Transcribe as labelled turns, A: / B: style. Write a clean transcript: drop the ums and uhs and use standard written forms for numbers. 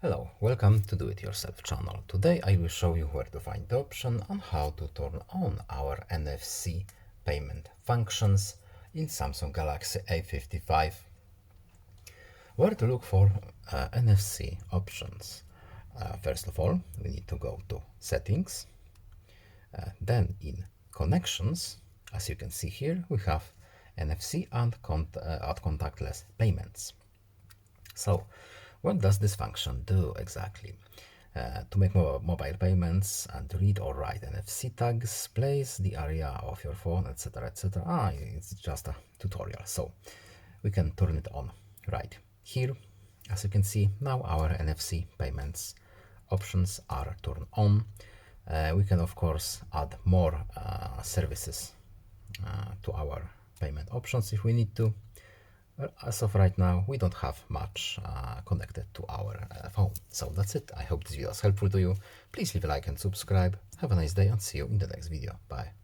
A: Hello, welcome to Do It Yourself channel. Today I will show you where to find the option on how to turn on our NFC payment functions in Samsung Galaxy A55. Where to look for NFC options. First of all, we need to go to Settings. Then in Connections, as you can see here, we have NFC and contactless payments. So, what does this function do exactly? To make mobile payments and read or write NFC tags, place the area of your phone, etc. etc. It's just a tutorial, so we can turn it on right here. As you can see, now our NFC payments options are turned on. We can of course add more services to our payment options if we need to. Well, as of right now, we don't have much connected to our phone. So that's it. I hope this video was helpful to you. Please leave a like and subscribe. Have a nice day and see you in the next video. Bye.